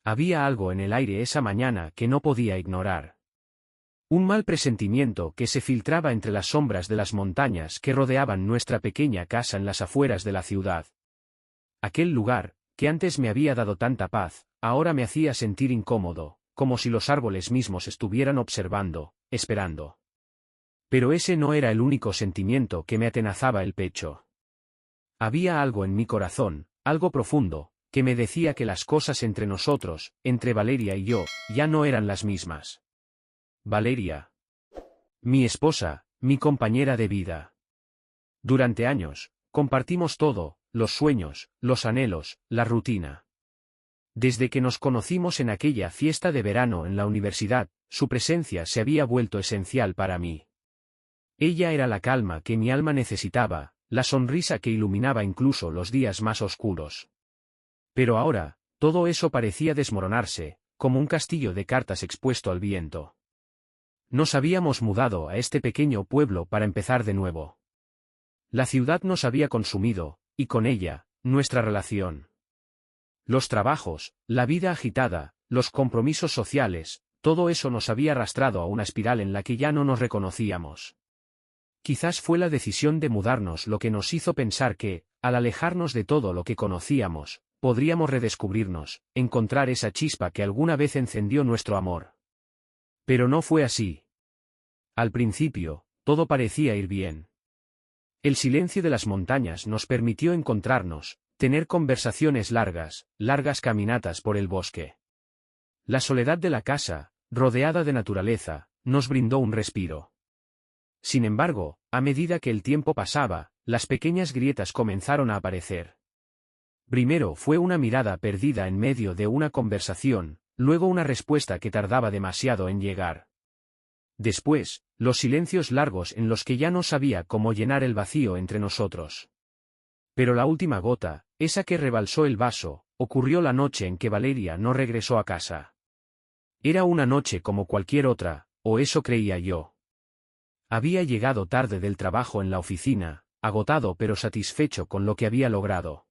Había algo en el aire esa mañana que no podía ignorar. Un mal presentimiento que se filtraba entre las sombras de las montañas que rodeaban nuestra pequeña casa en las afueras de la ciudad. Aquel lugar, que antes me había dado tanta paz, ahora me hacía sentir incómodo, como si los árboles mismos estuvieran observando, esperando. Pero ese no era el único sentimiento que me atenazaba el pecho. Había algo en mi corazón, algo profundo, que me decía que las cosas entre nosotros, entre Valeria y yo, ya no eran las mismas. Valeria. Mi esposa, mi compañera de vida. Durante años, compartimos todo, los sueños, los anhelos, la rutina. Desde que nos conocimos en aquella fiesta de verano en la universidad, su presencia se había vuelto esencial para mí. Ella era la calma que mi alma necesitaba, la sonrisa que iluminaba incluso los días más oscuros. Pero ahora, todo eso parecía desmoronarse, como un castillo de cartas expuesto al viento. Nos habíamos mudado a este pequeño pueblo para empezar de nuevo. La ciudad nos había consumido, y con ella, nuestra relación. Los trabajos, la vida agitada, los compromisos sociales, todo eso nos había arrastrado a una espiral en la que ya no nos reconocíamos. Quizás fue la decisión de mudarnos lo que nos hizo pensar que, al alejarnos de todo lo que conocíamos, podríamos redescubrirnos, encontrar esa chispa que alguna vez encendió nuestro amor. Pero no fue así. Al principio, todo parecía ir bien. El silencio de las montañas nos permitió encontrarnos, tener conversaciones largas, largas caminatas por el bosque. La soledad de la casa, rodeada de naturaleza, nos brindó un respiro. Sin embargo, a medida que el tiempo pasaba, las pequeñas grietas comenzaron a aparecer. Primero fue una mirada perdida en medio de una conversación, luego una respuesta que tardaba demasiado en llegar. Después, los silencios largos en los que ya no sabía cómo llenar el vacío entre nosotros. Pero la última gota, esa que rebalsó el vaso, ocurrió la noche en que Valeria no regresó a casa. Era una noche como cualquier otra, o eso creía yo. Había llegado tarde del trabajo en la oficina, agotado pero satisfecho con lo que había logrado.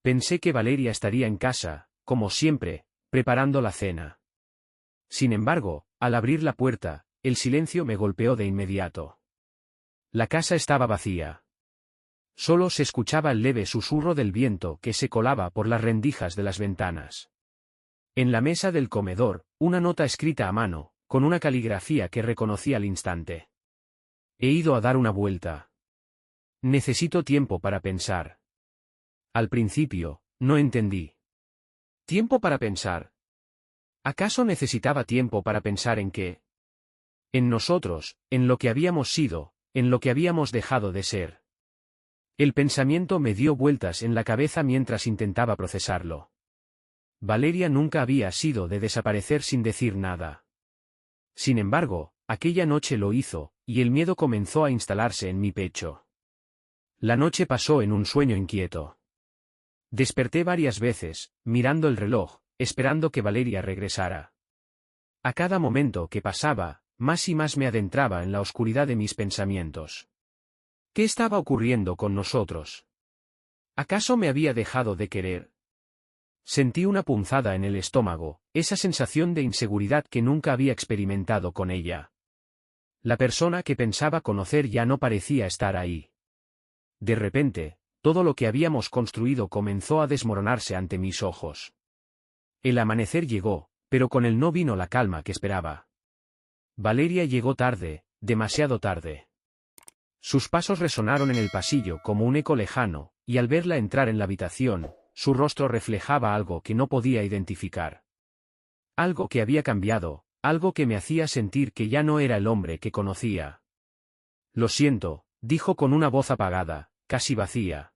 Pensé que Valeria estaría en casa, como siempre, preparando la cena. Sin embargo, al abrir la puerta, el silencio me golpeó de inmediato. La casa estaba vacía. Solo se escuchaba el leve susurro del viento que se colaba por las rendijas de las ventanas. En la mesa del comedor, una nota escrita a mano, con una caligrafía que reconocí al instante. He ido a dar una vuelta. Necesito tiempo para pensar. Al principio, no entendí. ¿Tiempo para pensar? ¿Acaso necesitaba tiempo para pensar en qué? En nosotros, en lo que habíamos sido, en lo que habíamos dejado de ser. El pensamiento me dio vueltas en la cabeza mientras intentaba procesarlo. Valeria nunca había sido de desaparecer sin decir nada. Sin embargo, aquella noche lo hizo, y el miedo comenzó a instalarse en mi pecho. La noche pasó en un sueño inquieto. Desperté varias veces, mirando el reloj, esperando que Valeria regresara. A cada momento que pasaba, más y más me adentraba en la oscuridad de mis pensamientos. ¿Qué estaba ocurriendo con nosotros? ¿Acaso me había dejado de querer? Sentí una punzada en el estómago, esa sensación de inseguridad que nunca había experimentado con ella. La persona que pensaba conocer ya no parecía estar ahí. De repente, todo lo que habíamos construido comenzó a desmoronarse ante mis ojos. El amanecer llegó, pero con él no vino la calma que esperaba. Valeria llegó tarde, demasiado tarde. Sus pasos resonaron en el pasillo como un eco lejano, y al verla entrar en la habitación, su rostro reflejaba algo que no podía identificar. Algo que había cambiado, algo que me hacía sentir que ya no era el hombre que conocía. Lo siento, dijo con una voz apagada, casi vacía.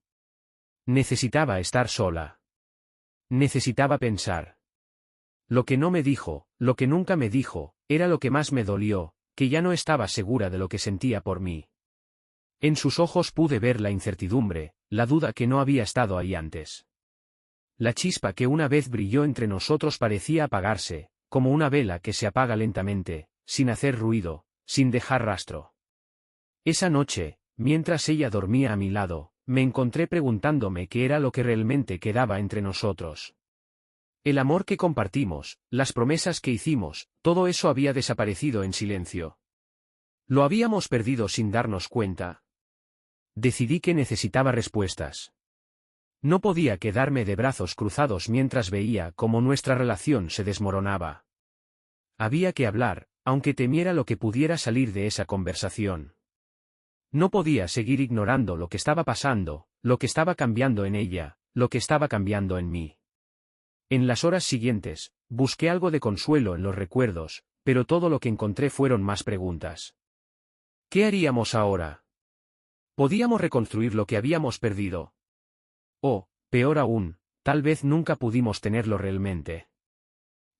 Necesitaba estar sola. Necesitaba pensar. Lo que no me dijo, lo que nunca me dijo, era lo que más me dolió, que ya no estaba segura de lo que sentía por mí. En sus ojos pude ver la incertidumbre, la duda que no había estado ahí antes. La chispa que una vez brilló entre nosotros parecía apagarse, como una vela que se apaga lentamente, sin hacer ruido, sin dejar rastro. Esa noche, mientras ella dormía a mi lado, me encontré preguntándome qué era lo que realmente quedaba entre nosotros. El amor que compartimos, las promesas que hicimos, todo eso había desaparecido en silencio. Lo habíamos perdido sin darnos cuenta. Decidí que necesitaba respuestas. No podía quedarme de brazos cruzados mientras veía cómo nuestra relación se desmoronaba. Había que hablar, aunque temiera lo que pudiera salir de esa conversación. No podía seguir ignorando lo que estaba pasando, lo que estaba cambiando en ella, lo que estaba cambiando en mí. En las horas siguientes, busqué algo de consuelo en los recuerdos, pero todo lo que encontré fueron más preguntas. ¿Qué haríamos ahora? ¿Podíamos reconstruir lo que habíamos perdido? O, peor aún, tal vez nunca pudimos tenerlo realmente.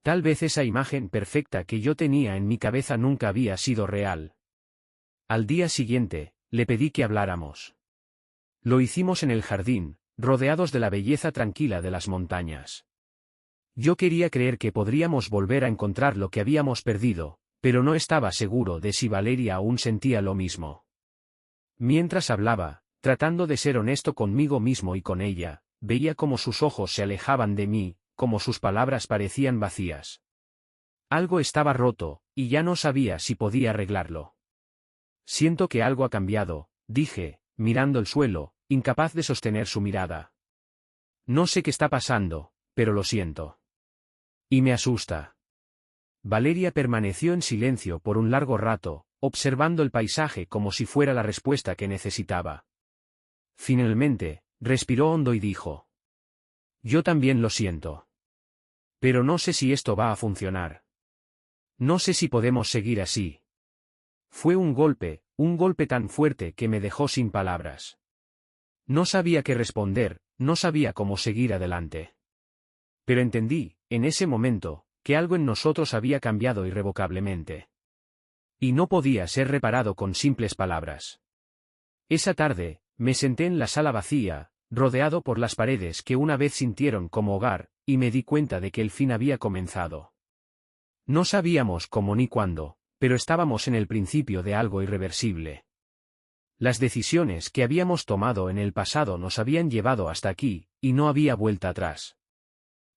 Tal vez esa imagen perfecta que yo tenía en mi cabeza nunca había sido real. Al día siguiente, le pedí que habláramos. Lo hicimos en el jardín, rodeados de la belleza tranquila de las montañas. Yo quería creer que podríamos volver a encontrar lo que habíamos perdido, pero no estaba seguro de si Valeria aún sentía lo mismo. Mientras hablaba, tratando de ser honesto conmigo mismo y con ella, veía cómo sus ojos se alejaban de mí, cómo sus palabras parecían vacías. Algo estaba roto, y ya no sabía si podía arreglarlo. Siento que algo ha cambiado, dije, mirando el suelo, incapaz de sostener su mirada. No sé qué está pasando, pero lo siento. Y me asusta. Valeria permaneció en silencio por un largo rato, observando el paisaje como si fuera la respuesta que necesitaba. Finalmente, respiró hondo y dijo: Yo también lo siento. Pero no sé si esto va a funcionar. No sé si podemos seguir así. Fue un golpe tan fuerte que me dejó sin palabras. No sabía qué responder, no sabía cómo seguir adelante. Pero entendí, en ese momento, que algo en nosotros había cambiado irrevocablemente. Y no podía ser reparado con simples palabras. Esa tarde, me senté en la sala vacía, rodeado por las paredes que una vez sintieron como hogar, y me di cuenta de que el fin había comenzado. No sabíamos cómo ni cuándo, pero estábamos en el principio de algo irreversible. Las decisiones que habíamos tomado en el pasado nos habían llevado hasta aquí, y no había vuelta atrás.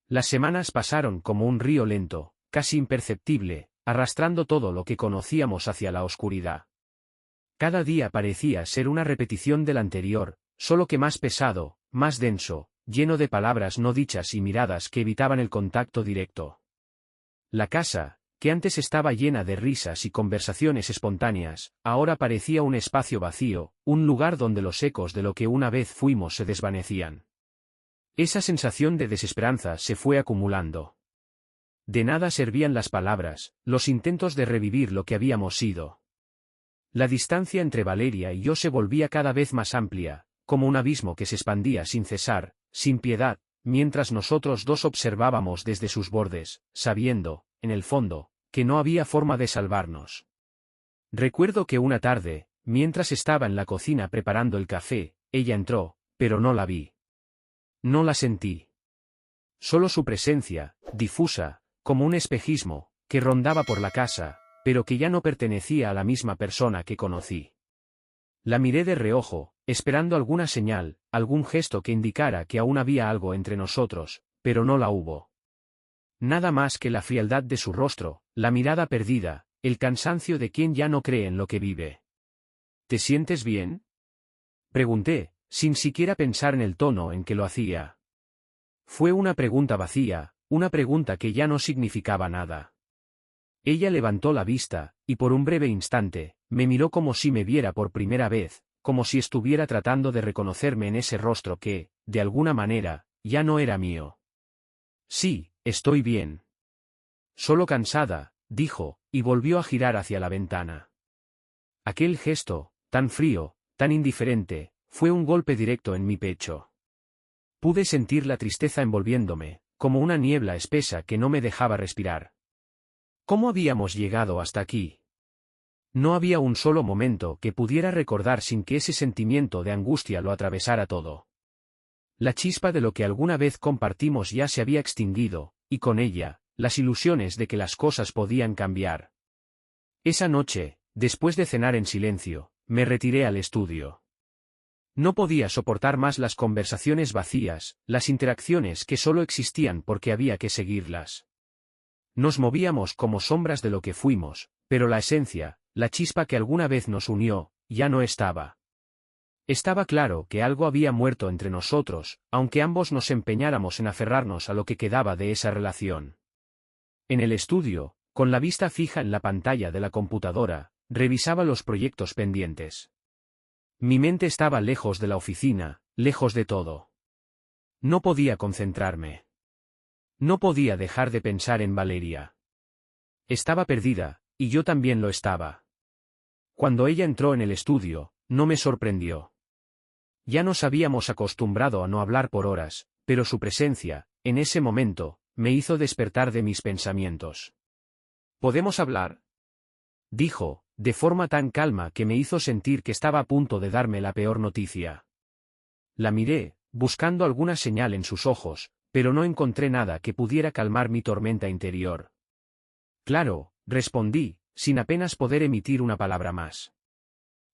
Las semanas pasaron como un río lento, casi imperceptible, arrastrando todo lo que conocíamos hacia la oscuridad. Cada día parecía ser una repetición del anterior, solo que más pesado, más denso, lleno de palabras no dichas y miradas que evitaban el contacto directo. La casa, que antes estaba llena de risas y conversaciones espontáneas, ahora parecía un espacio vacío, un lugar donde los ecos de lo que una vez fuimos se desvanecían. Esa sensación de desesperanza se fue acumulando. De nada servían las palabras, los intentos de revivir lo que habíamos sido. La distancia entre Valeria y yo se volvía cada vez más amplia, como un abismo que se expandía sin cesar, sin piedad, mientras nosotros dos observábamos desde sus bordes, sabiendo, en el fondo, que no había forma de salvarnos. Recuerdo que una tarde, mientras estaba en la cocina preparando el café, ella entró, pero no la vi. No la sentí. Solo su presencia, difusa, como un espejismo, que rondaba por la casa, pero que ya no pertenecía a la misma persona que conocí. La miré de reojo, esperando alguna señal, algún gesto que indicara que aún había algo entre nosotros, pero no la hubo. Nada más que la frialdad de su rostro, la mirada perdida, el cansancio de quien ya no cree en lo que vive. ¿Te sientes bien?, pregunté, sin siquiera pensar en el tono en que lo hacía. Fue una pregunta vacía, una pregunta que ya no significaba nada. Ella levantó la vista, y por un breve instante, me miró como si me viera por primera vez, como si estuviera tratando de reconocerme en ese rostro que, de alguna manera, ya no era mío. Sí, estoy bien. Solo cansada, dijo, y volvió a girar hacia la ventana. Aquel gesto, tan frío, tan indiferente, fue un golpe directo en mi pecho. Pude sentir la tristeza envolviéndome, como una niebla espesa que no me dejaba respirar. ¿Cómo habíamos llegado hasta aquí? No había un solo momento que pudiera recordar sin que ese sentimiento de angustia lo atravesara todo. La chispa de lo que alguna vez compartimos ya se había extinguido, y con ella, las ilusiones de que las cosas podían cambiar. Esa noche, después de cenar en silencio, me retiré al estudio. No podía soportar más las conversaciones vacías, las interacciones que solo existían porque había que seguirlas. Nos movíamos como sombras de lo que fuimos, pero la esencia, la chispa que alguna vez nos unió, ya no estaba. Estaba claro que algo había muerto entre nosotros, aunque ambos nos empeñáramos en aferrarnos a lo que quedaba de esa relación. En el estudio, con la vista fija en la pantalla de la computadora, revisaba los proyectos pendientes. Mi mente estaba lejos de la oficina, lejos de todo. No podía concentrarme. No podía dejar de pensar en Valeria. Estaba perdida, y yo también lo estaba. Cuando ella entró en el estudio, no me sorprendió. Ya nos habíamos acostumbrado a no hablar por horas, pero su presencia, en ese momento, me hizo despertar de mis pensamientos. ¿Podemos hablar?, dijo, de forma tan calma que me hizo sentir que estaba a punto de darme la peor noticia. La miré, buscando alguna señal en sus ojos, pero no encontré nada que pudiera calmar mi tormenta interior. Claro, respondí, sin apenas poder emitir una palabra más.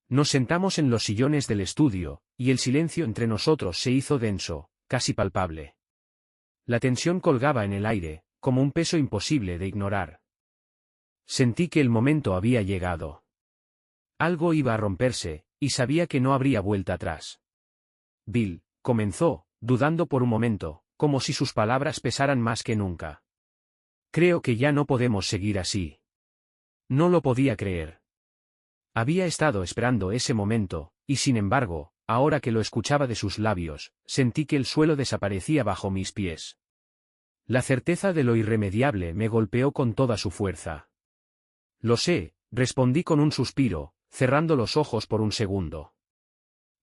Nos sentamos en los sillones del estudio, y el silencio entre nosotros se hizo denso, casi palpable. La tensión colgaba en el aire, como un peso imposible de ignorar. Sentí que el momento había llegado. Algo iba a romperse, y sabía que no habría vuelta atrás. Bill, comenzó, dudando por un momento, como si sus palabras pesaran más que nunca. Creo que ya no podemos seguir así. No lo podía creer. Había estado esperando ese momento, y sin embargo, ahora que lo escuchaba de sus labios, sentí que el suelo desaparecía bajo mis pies. La certeza de lo irremediable me golpeó con toda su fuerza. Lo sé, respondí con un suspiro, cerrando los ojos por un segundo.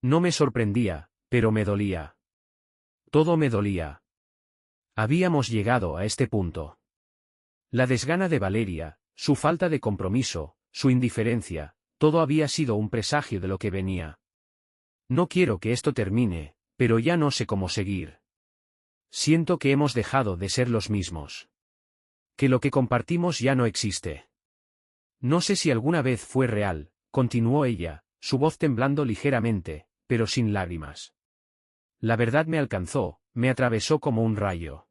No me sorprendía, pero me dolía. Todo me dolía. Habíamos llegado a este punto. La desgana de Valeria, su falta de compromiso, su indiferencia, todo había sido un presagio de lo que venía. No quiero que esto termine, pero ya no sé cómo seguir. Siento que hemos dejado de ser los mismos. Que lo que compartimos ya no existe. No sé si alguna vez fue real, continuó ella, su voz temblando ligeramente, pero sin lágrimas. La verdad me alcanzó, me atravesó como un rayo.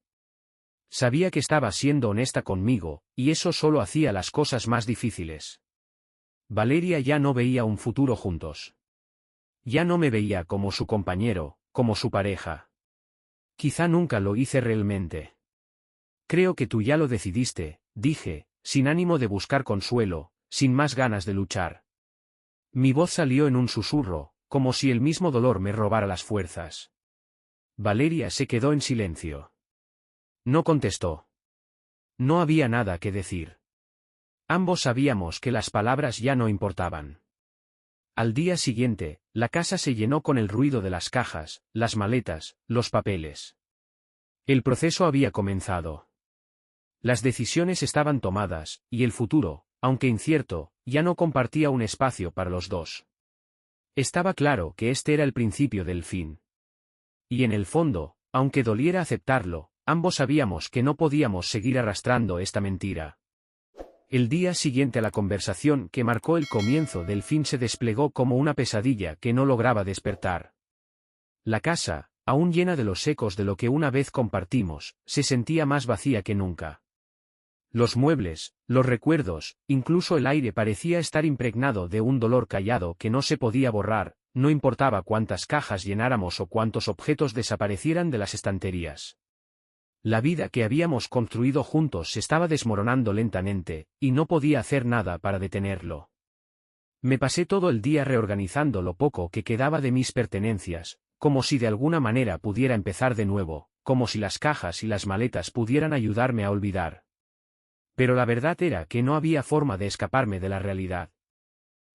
Sabía que estaba siendo honesta conmigo, y eso solo hacía las cosas más difíciles. Valeria ya no veía un futuro juntos. Ya no me veía como su compañero, como su pareja. Quizá nunca lo hice realmente. Creo que tú ya lo decidiste, dije, sin ánimo de buscar consuelo, sin más ganas de luchar. Mi voz salió en un susurro, como si el mismo dolor me robara las fuerzas. Valeria se quedó en silencio. No contestó. No había nada que decir. Ambos sabíamos que las palabras ya no importaban. Al día siguiente, la casa se llenó con el ruido de las cajas, las maletas, los papeles. El proceso había comenzado. Las decisiones estaban tomadas, y el futuro, aunque incierto, ya no compartía un espacio para los dos. Estaba claro que este era el principio del fin. Y en el fondo, aunque doliera aceptarlo, ambos sabíamos que no podíamos seguir arrastrando esta mentira. El día siguiente a la conversación que marcó el comienzo del fin se desplegó como una pesadilla que no lograba despertar. La casa, aún llena de los ecos de lo que una vez compartimos, se sentía más vacía que nunca. Los muebles, los recuerdos, incluso el aire parecía estar impregnado de un dolor callado que no se podía borrar, no importaba cuántas cajas llenáramos o cuántos objetos desaparecieran de las estanterías. La vida que habíamos construido juntos se estaba desmoronando lentamente, y no podía hacer nada para detenerlo. Me pasé todo el día reorganizando lo poco que quedaba de mis pertenencias, como si de alguna manera pudiera empezar de nuevo, como si las cajas y las maletas pudieran ayudarme a olvidar. Pero la verdad era que no había forma de escaparme de la realidad.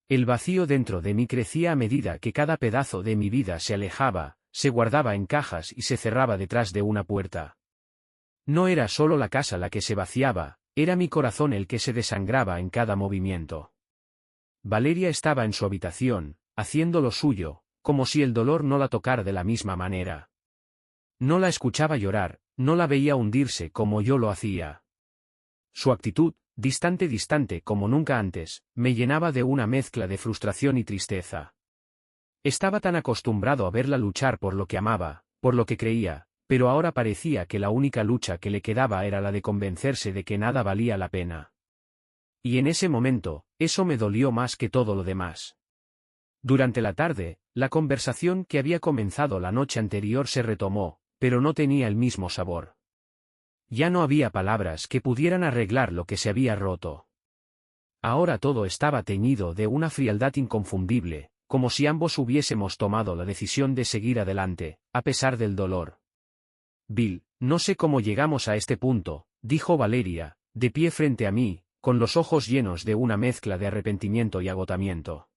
El vacío dentro de mí crecía a medida que cada pedazo de mi vida se alejaba, se guardaba en cajas y se cerraba detrás de una puerta. No era solo la casa la que se vaciaba, era mi corazón el que se desangraba en cada movimiento. Valeria estaba en su habitación, haciendo lo suyo, como si el dolor no la tocara de la misma manera. No la escuchaba llorar, no la veía hundirse como yo lo hacía. Su actitud, distante como nunca antes, me llenaba de una mezcla de frustración y tristeza. Estaba tan acostumbrado a verla luchar por lo que amaba, por lo que creía, pero ahora parecía que la única lucha que le quedaba era la de convencerse de que nada valía la pena. Y en ese momento, eso me dolió más que todo lo demás. Durante la tarde, la conversación que había comenzado la noche anterior se retomó, pero no tenía el mismo sabor. Ya no había palabras que pudieran arreglar lo que se había roto. Ahora todo estaba teñido de una frialdad inconfundible, como si ambos hubiésemos tomado la decisión de seguir adelante, a pesar del dolor. Bill, no sé cómo llegamos a este punto, dijo Valeria, de pie frente a mí, con los ojos llenos de una mezcla de arrepentimiento y agotamiento.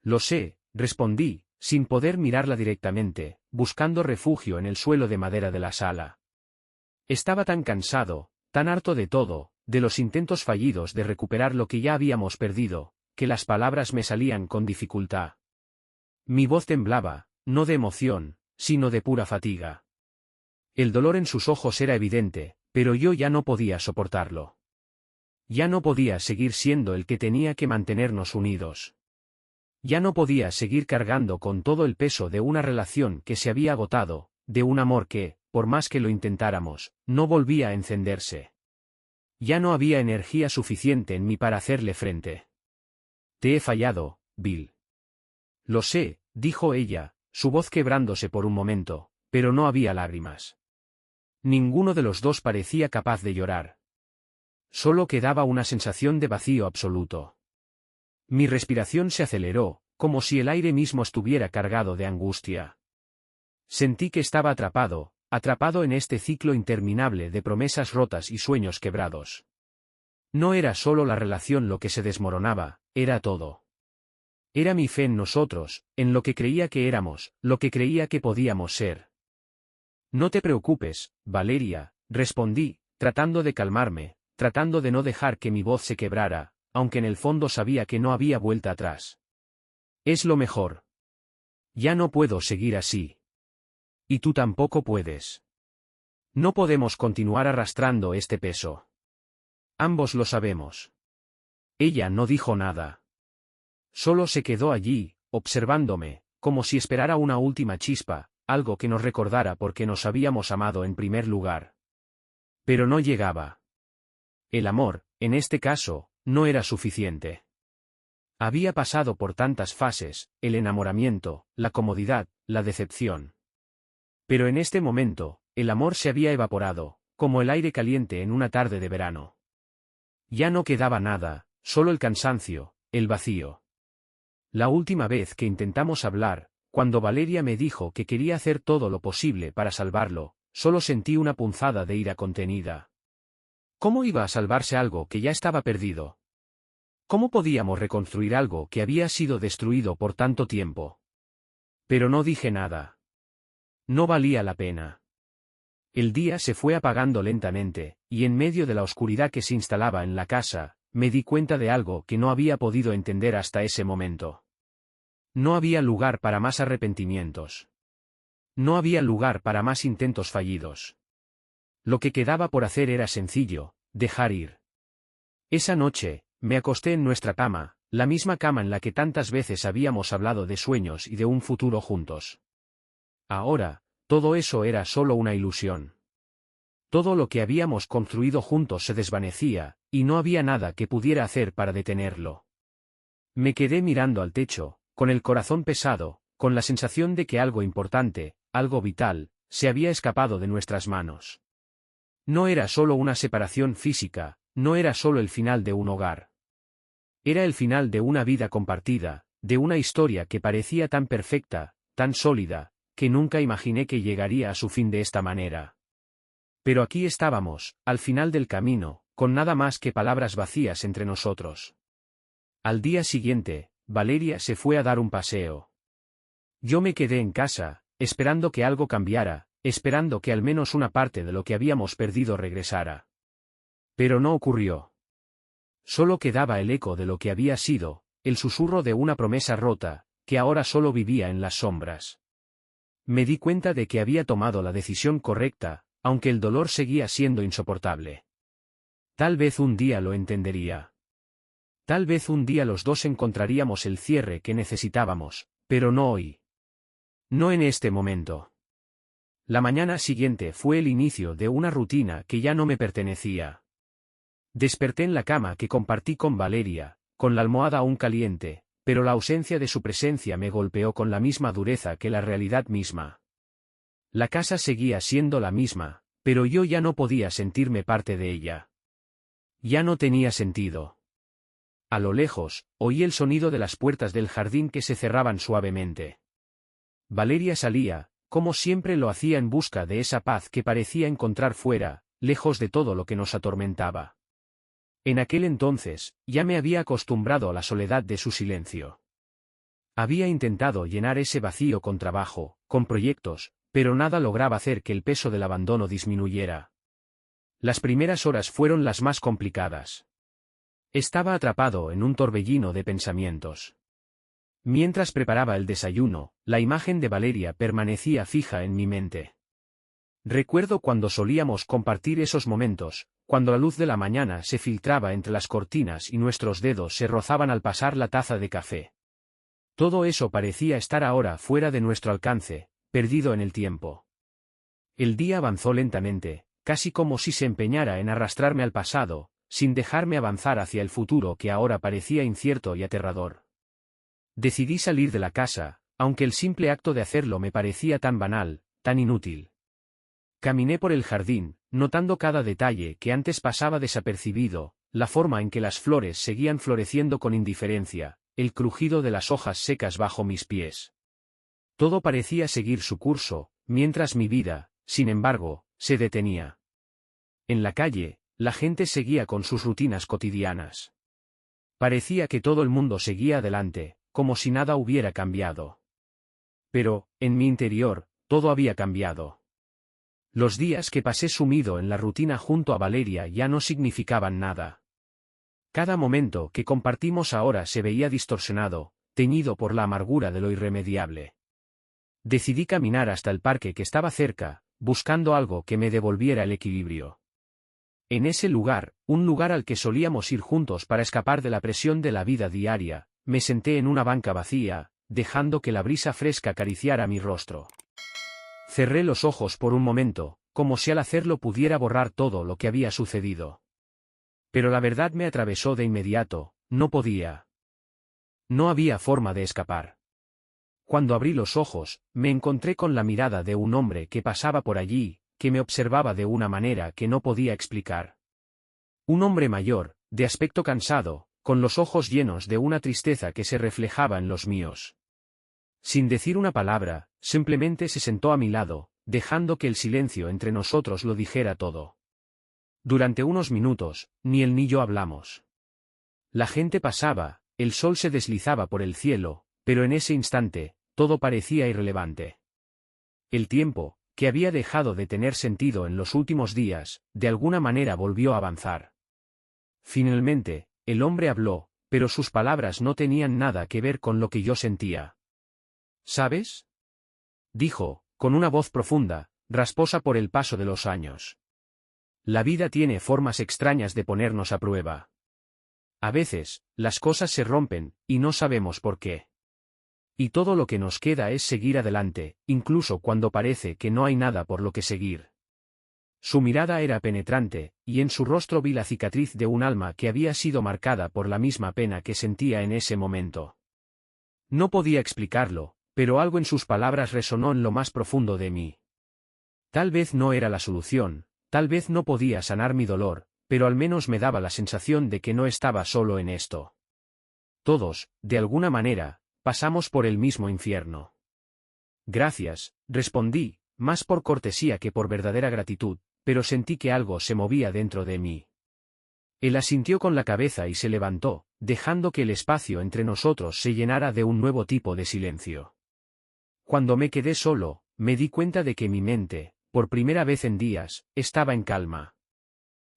Lo sé, respondí, sin poder mirarla directamente, buscando refugio en el suelo de madera de la sala. Estaba tan cansado, tan harto de todo, de los intentos fallidos de recuperar lo que ya habíamos perdido, que las palabras me salían con dificultad. Mi voz temblaba, no de emoción, sino de pura fatiga. El dolor en sus ojos era evidente, pero yo ya no podía soportarlo. Ya no podía seguir siendo el que tenía que mantenernos unidos. Ya no podía seguir cargando con todo el peso de una relación que se había agotado, de un amor que, por más que lo intentáramos, no volvía a encenderse. Ya no había energía suficiente en mí para hacerle frente. Te he fallado, Bill. Lo sé, dijo ella, su voz quebrándose por un momento, pero no había lágrimas. Ninguno de los dos parecía capaz de llorar. Solo quedaba una sensación de vacío absoluto. Mi respiración se aceleró, como si el aire mismo estuviera cargado de angustia. Sentí que estaba atrapado en este ciclo interminable de promesas rotas y sueños quebrados. No era solo la relación lo que se desmoronaba, era todo. Era mi fe en nosotros, en lo que creía que éramos, lo que creía que podíamos ser. No te preocupes, Valeria, respondí, tratando de calmarme, tratando de no dejar que mi voz se quebrara, aunque en el fondo sabía que no había vuelta atrás. Es lo mejor. Ya no puedo seguir así. Y tú tampoco puedes. No podemos continuar arrastrando este peso. Ambos lo sabemos. Ella no dijo nada. Solo se quedó allí, observándome, como si esperara una última chispa, algo que nos recordara por qué nos habíamos amado en primer lugar. Pero no llegaba. El amor, en este caso, no era suficiente. Había pasado por tantas fases, el enamoramiento, la comodidad, la decepción. Pero en este momento, el amor se había evaporado, como el aire caliente en una tarde de verano. Ya no quedaba nada, solo el cansancio, el vacío. La última vez que intentamos hablar, cuando Valeria me dijo que quería hacer todo lo posible para salvarlo, solo sentí una punzada de ira contenida. ¿Cómo iba a salvarse algo que ya estaba perdido? ¿Cómo podíamos reconstruir algo que había sido destruido por tanto tiempo? Pero no dije nada. No valía la pena. El día se fue apagando lentamente, y en medio de la oscuridad que se instalaba en la casa, me di cuenta de algo que no había podido entender hasta ese momento. No había lugar para más arrepentimientos. No había lugar para más intentos fallidos. Lo que quedaba por hacer era sencillo, dejar ir. Esa noche, me acosté en nuestra cama, la misma cama en la que tantas veces habíamos hablado de sueños y de un futuro juntos. Ahora, todo eso era solo una ilusión. Todo lo que habíamos construido juntos se desvanecía, y no había nada que pudiera hacer para detenerlo. Me quedé mirando al techo, con el corazón pesado, con la sensación de que algo importante, algo vital, se había escapado de nuestras manos. No era solo una separación física, no era solo el final de un hogar. Era el final de una vida compartida, de una historia que parecía tan perfecta, tan sólida, que nunca imaginé que llegaría a su fin de esta manera. Pero aquí estábamos, al final del camino, con nada más que palabras vacías entre nosotros. Al día siguiente, Valeria se fue a dar un paseo. Yo me quedé en casa, esperando que algo cambiara, esperando que al menos una parte de lo que habíamos perdido regresara. Pero no ocurrió. Solo quedaba el eco de lo que había sido, el susurro de una promesa rota, que ahora solo vivía en las sombras. Me di cuenta de que había tomado la decisión correcta, aunque el dolor seguía siendo insoportable. Tal vez un día lo entendería. Tal vez un día los dos encontraríamos el cierre que necesitábamos, Pero no hoy. No en este momento. La mañana siguiente fue el inicio de una rutina que ya no me pertenecía. Desperté en la cama que compartí con Valeria, con la almohada aún caliente, pero la ausencia de su presencia me golpeó con la misma dureza que la realidad misma. La casa seguía siendo la misma, pero yo ya no podía sentirme parte de ella. Ya no tenía sentido. A lo lejos, oí el sonido de las puertas del jardín que se cerraban suavemente. Valeria salía, como siempre lo hacía, en busca de esa paz que parecía encontrar fuera, lejos de todo lo que nos atormentaba. En aquel entonces, ya me había acostumbrado a la soledad de su silencio. Había intentado llenar ese vacío con trabajo, con proyectos, pero nada lograba hacer que el peso del abandono disminuyera. Las primeras horas fueron las más complicadas. Estaba atrapado en un torbellino de pensamientos. Mientras preparaba el desayuno, la imagen de Valeria permanecía fija en mi mente. Recuerdo cuando solíamos compartir esos momentos, cuando la luz de la mañana se filtraba entre las cortinas y nuestros dedos se rozaban al pasar la taza de café. Todo eso parecía estar ahora fuera de nuestro alcance, perdido en el tiempo. El día avanzó lentamente, casi como si se empeñara en arrastrarme al pasado, sin dejarme avanzar hacia el futuro que ahora parecía incierto y aterrador. Decidí salir de la casa, aunque el simple acto de hacerlo me parecía tan banal, tan inútil. Caminé por el jardín, notando cada detalle que antes pasaba desapercibido, la forma en que las flores seguían floreciendo con indiferencia, el crujido de las hojas secas bajo mis pies. Todo parecía seguir su curso, mientras mi vida, sin embargo, se detenía. En la calle, la gente seguía con sus rutinas cotidianas. Parecía que todo el mundo seguía adelante, como si nada hubiera cambiado. Pero, en mi interior, todo había cambiado. Los días que pasé sumido en la rutina junto a Valeria ya no significaban nada. Cada momento que compartimos ahora se veía distorsionado, teñido por la amargura de lo irremediable. Decidí caminar hasta el parque que estaba cerca, buscando algo que me devolviera el equilibrio. En ese lugar, un lugar al que solíamos ir juntos para escapar de la presión de la vida diaria, me senté en una banca vacía, dejando que la brisa fresca acariciara mi rostro. Cerré los ojos por un momento, como si al hacerlo pudiera borrar todo lo que había sucedido. Pero la verdad me atravesó de inmediato, no podía. No había forma de escapar. Cuando abrí los ojos, me encontré con la mirada de un hombre que pasaba por allí, que me observaba de una manera que no podía explicar. Un hombre mayor, de aspecto cansado, con los ojos llenos de una tristeza que se reflejaba en los míos. Sin decir una palabra, simplemente se sentó a mi lado, dejando que el silencio entre nosotros lo dijera todo. Durante unos minutos, ni él ni yo hablamos. La gente pasaba, el sol se deslizaba por el cielo, pero en ese instante, todo parecía irrelevante. El tiempo, que había dejado de tener sentido en los últimos días, de alguna manera volvió a avanzar. Finalmente, el hombre habló, pero sus palabras no tenían nada que ver con lo que yo sentía. ¿Sabes?, dijo, con una voz profunda, rasposa por el paso de los años. La vida tiene formas extrañas de ponernos a prueba. A veces, las cosas se rompen, y no sabemos por qué. Y todo lo que nos queda es seguir adelante, incluso cuando parece que no hay nada por lo que seguir. Su mirada era penetrante, y en su rostro vi la cicatriz de un alma que había sido marcada por la misma pena que sentía en ese momento. No podía explicarlo, pero algo en sus palabras resonó en lo más profundo de mí. Tal vez no era la solución, tal vez no podía sanar mi dolor, pero al menos me daba la sensación de que no estaba solo en esto. Todos, de alguna manera, pasamos por el mismo infierno. Gracias, respondí, más por cortesía que por verdadera gratitud, pero sentí que algo se movía dentro de mí. Él asintió con la cabeza y se levantó, dejando que el espacio entre nosotros se llenara de un nuevo tipo de silencio. Cuando me quedé solo, me di cuenta de que mi mente, por primera vez en días, estaba en calma.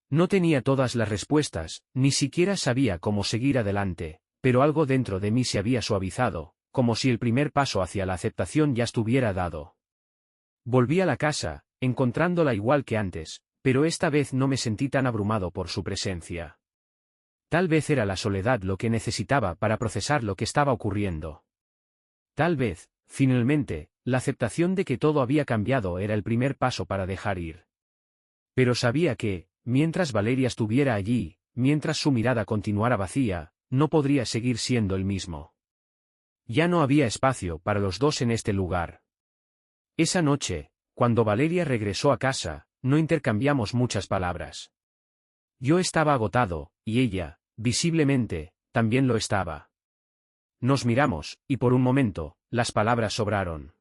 No tenía todas las respuestas, ni siquiera sabía cómo seguir adelante, pero algo dentro de mí se había suavizado, como si el primer paso hacia la aceptación ya estuviera dado. Volví a la casa, encontrándola igual que antes, pero esta vez no me sentí tan abrumado por su presencia. Tal vez era la soledad lo que necesitaba para procesar lo que estaba ocurriendo. Tal vez, finalmente, la aceptación de que todo había cambiado era el primer paso para dejar ir. Pero sabía que, mientras Valeria estuviera allí, mientras su mirada continuara vacía, no podría seguir siendo el mismo. Ya no había espacio para los dos en este lugar. Esa noche, cuando Valeria regresó a casa, no intercambiamos muchas palabras. Yo estaba agotado, y ella, visiblemente, también lo estaba. Nos miramos, y por un momento, las palabras sobraron.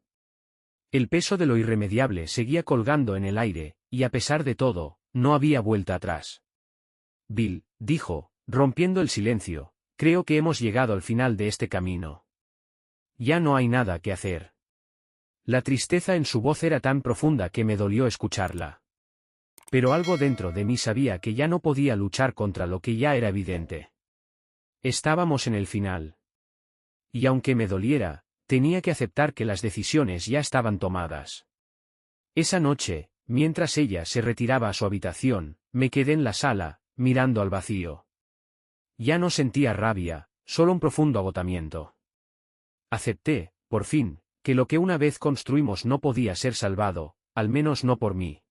El peso de lo irremediable seguía colgando en el aire, y a pesar de todo, no había vuelta atrás. Bill, dijo, rompiendo el silencio, creo que hemos llegado al final de este camino. Ya no hay nada que hacer. La tristeza en su voz era tan profunda que me dolió escucharla. Pero algo dentro de mí sabía que ya no podía luchar contra lo que ya era evidente. Estábamos en el final. Y aunque me doliera, tenía que aceptar que las decisiones ya estaban tomadas. Esa noche, mientras ella se retiraba a su habitación, me quedé en la sala, mirando al vacío. Ya no sentía rabia, solo un profundo agotamiento. Acepté, por fin, que lo que una vez construimos no podía ser salvado, al menos no por mí.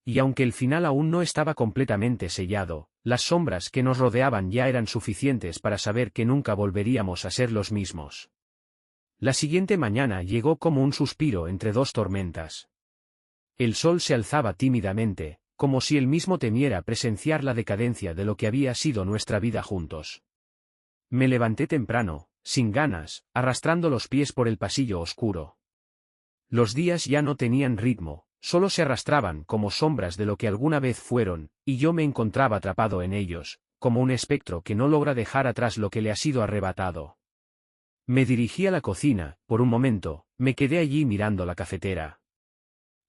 Y aunque el final aún no estaba completamente sellado, las sombras que nos rodeaban ya eran suficientes para saber que nunca volveríamos a ser los mismos. La siguiente mañana llegó como un suspiro entre dos tormentas. El sol se alzaba tímidamente, como si él mismo temiera presenciar la decadencia de lo que había sido nuestra vida juntos. Me levanté temprano, sin ganas, arrastrando los pies por el pasillo oscuro. Los días ya no tenían ritmo. Solo se arrastraban como sombras de lo que alguna vez fueron, y yo me encontraba atrapado en ellos, como un espectro que no logra dejar atrás lo que le ha sido arrebatado. Me dirigí a la cocina, por un momento, me quedé allí mirando la cafetera.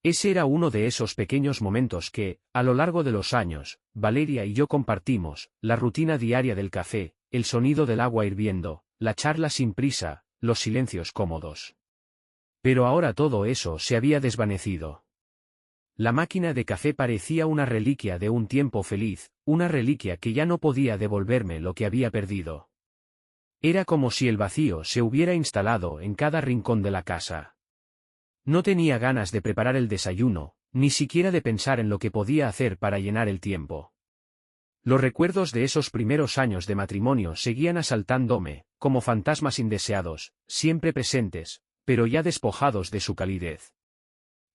Ese era uno de esos pequeños momentos que, a lo largo de los años, Valeria y yo compartimos, la rutina diaria del café, el sonido del agua hirviendo, la charla sin prisa, los silencios cómodos. Pero ahora todo eso se había desvanecido. La máquina de café parecía una reliquia de un tiempo feliz, una reliquia que ya no podía devolverme lo que había perdido. Era como si el vacío se hubiera instalado en cada rincón de la casa. No tenía ganas de preparar el desayuno, ni siquiera de pensar en lo que podía hacer para llenar el tiempo. Los recuerdos de esos primeros años de matrimonio seguían asaltándome, como fantasmas indeseados, siempre presentes, pero ya despojados de su calidez.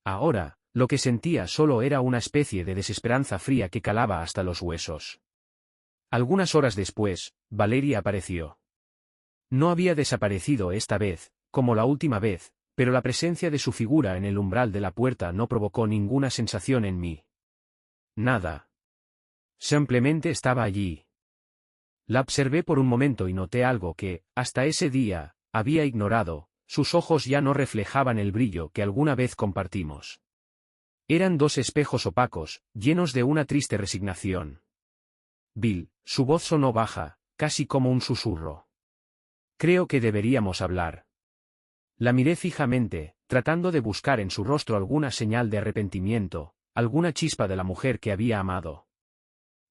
Ahora, lo que sentía solo era una especie de desesperanza fría que calaba hasta los huesos. Algunas horas después, Valeria apareció. No había desaparecido esta vez, como la última vez, pero la presencia de su figura en el umbral de la puerta no provocó ninguna sensación en mí. Nada. Simplemente estaba allí. La observé por un momento y noté algo que, hasta ese día, había ignorado: sus ojos ya no reflejaban el brillo que alguna vez compartimos. Eran dos espejos opacos, llenos de una triste resignación. Bill, su voz sonó baja, casi como un susurro. Creo que deberíamos hablar. La miré fijamente, tratando de buscar en su rostro alguna señal de arrepentimiento, alguna chispa de la mujer que había amado.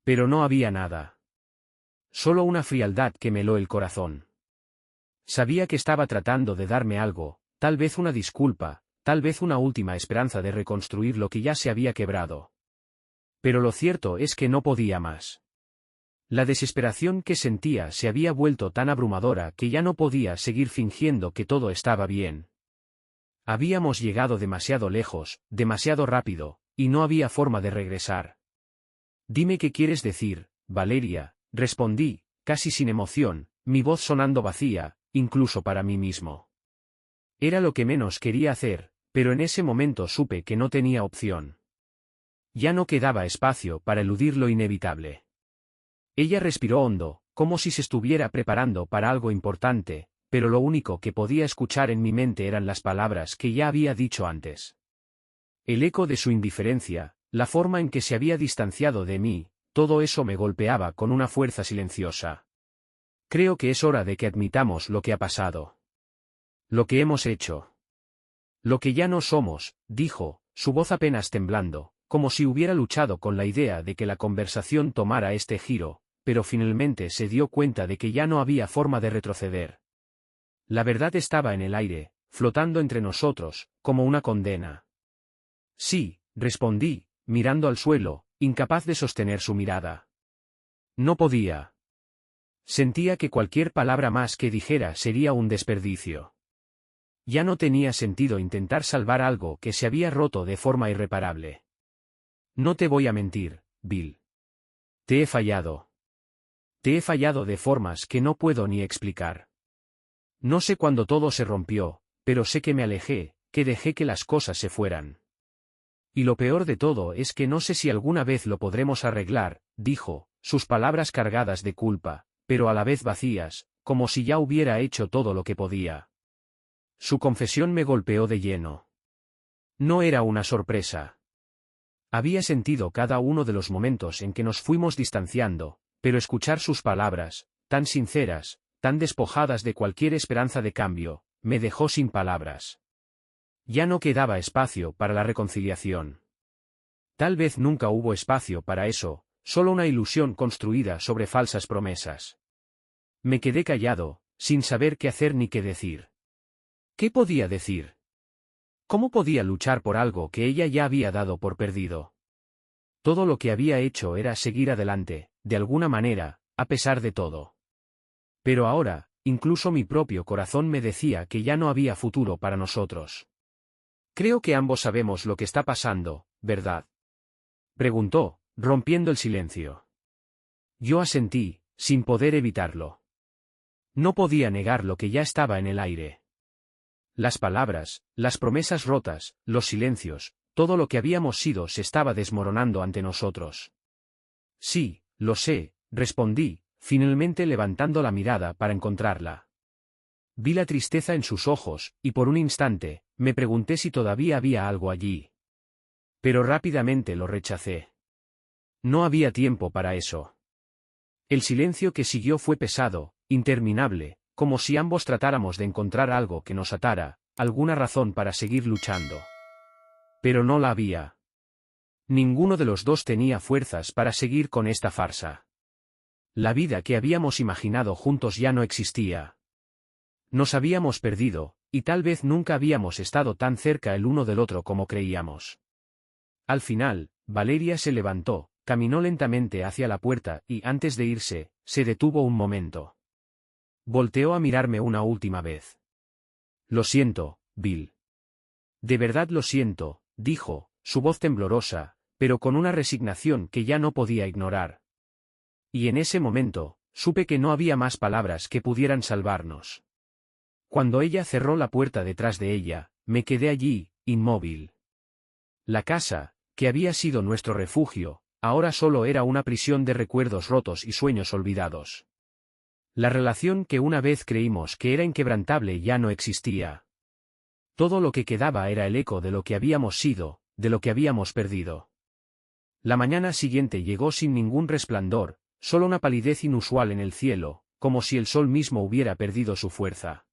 Pero no había nada. Solo una frialdad que me heló el corazón. Sabía que estaba tratando de darme algo, tal vez una disculpa, tal vez una última esperanza de reconstruir lo que ya se había quebrado. Pero lo cierto es que no podía más. La desesperación que sentía se había vuelto tan abrumadora que ya no podía seguir fingiendo que todo estaba bien. Habíamos llegado demasiado lejos, demasiado rápido, y no había forma de regresar. Dime qué quieres decir, Valeria, respondí, casi sin emoción, mi voz sonando vacía, incluso para mí mismo. Era lo que menos quería hacer, pero en ese momento supe que no tenía opción. Ya no quedaba espacio para eludir lo inevitable. Ella respiró hondo, como si se estuviera preparando para algo importante, pero lo único que podía escuchar en mi mente eran las palabras que ya había dicho antes. El eco de su indiferencia, la forma en que se había distanciado de mí, todo eso me golpeaba con una fuerza silenciosa. Creo que es hora de que admitamos lo que ha pasado. Lo que hemos hecho. Lo que ya no somos, dijo, su voz apenas temblando, como si hubiera luchado con la idea de que la conversación tomara este giro, pero finalmente se dio cuenta de que ya no había forma de retroceder. La verdad estaba en el aire, flotando entre nosotros, como una condena. Sí, respondí, mirando al suelo, incapaz de sostener su mirada. No podía. Sentía que cualquier palabra más que dijera sería un desperdicio. Ya no tenía sentido intentar salvar algo que se había roto de forma irreparable. No te voy a mentir, Bill. Te he fallado. Te he fallado de formas que no puedo ni explicar. No sé cuándo todo se rompió, pero sé que me alejé, que dejé que las cosas se fueran. Y lo peor de todo es que no sé si alguna vez lo podremos arreglar, dijo, sus palabras cargadas de culpa, pero a la vez vacías, como si ya hubiera hecho todo lo que podía. Su confesión me golpeó de lleno. No era una sorpresa. Había sentido cada uno de los momentos en que nos fuimos distanciando, pero escuchar sus palabras, tan sinceras, tan despojadas de cualquier esperanza de cambio, me dejó sin palabras. Ya no quedaba espacio para la reconciliación. Tal vez nunca hubo espacio para eso, solo una ilusión construida sobre falsas promesas. Me quedé callado, sin saber qué hacer ni qué decir. ¿Qué podía decir? ¿Cómo podía luchar por algo que ella ya había dado por perdido? Todo lo que había hecho era seguir adelante, de alguna manera, a pesar de todo. Pero ahora, incluso mi propio corazón me decía que ya no había futuro para nosotros. Creo que ambos sabemos lo que está pasando, ¿verdad? Preguntó, rompiendo el silencio. Yo asentí, sin poder evitarlo. No podía negar lo que ya estaba en el aire. Las palabras, las promesas rotas, los silencios, todo lo que habíamos sido se estaba desmoronando ante nosotros. Sí, lo sé, respondí, finalmente levantando la mirada para encontrarla. Vi la tristeza en sus ojos, y por un instante, me pregunté si todavía había algo allí. Pero rápidamente lo rechacé. No había tiempo para eso. El silencio que siguió fue pesado, interminable, como si ambos tratáramos de encontrar algo que nos atara, alguna razón para seguir luchando. Pero no la había. Ninguno de los dos tenía fuerzas para seguir con esta farsa. La vida que habíamos imaginado juntos ya no existía. Nos habíamos perdido, y tal vez nunca habíamos estado tan cerca el uno del otro como creíamos. Al final, Valeria se levantó, caminó lentamente hacia la puerta y, antes de irse, se detuvo un momento. Volteó a mirarme una última vez. Lo siento, Bill. De verdad lo siento, dijo, su voz temblorosa, pero con una resignación que ya no podía ignorar. Y en ese momento, supe que no había más palabras que pudieran salvarnos. Cuando ella cerró la puerta detrás de ella, me quedé allí, inmóvil. La casa, que había sido nuestro refugio, ahora solo era una prisión de recuerdos rotos y sueños olvidados. La relación que una vez creímos que era inquebrantable ya no existía. Todo lo que quedaba era el eco de lo que habíamos sido, de lo que habíamos perdido. La mañana siguiente llegó sin ningún resplandor, solo una palidez inusual en el cielo, como si el sol mismo hubiera perdido su fuerza.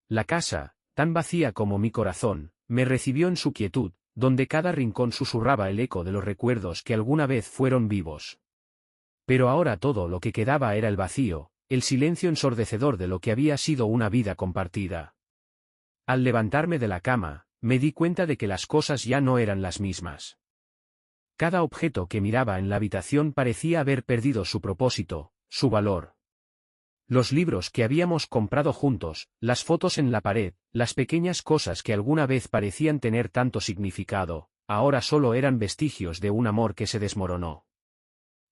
La casa, tan vacía como mi corazón, me recibió en su quietud, donde cada rincón susurraba el eco de los recuerdos que alguna vez fueron vivos. Pero ahora todo lo que quedaba era el vacío, el silencio ensordecedor de lo que había sido una vida compartida. Al levantarme de la cama, me di cuenta de que las cosas ya no eran las mismas. Cada objeto que miraba en la habitación parecía haber perdido su propósito, su valor. Los libros que habíamos comprado juntos, las fotos en la pared, las pequeñas cosas que alguna vez parecían tener tanto significado, ahora solo eran vestigios de un amor que se desmoronó.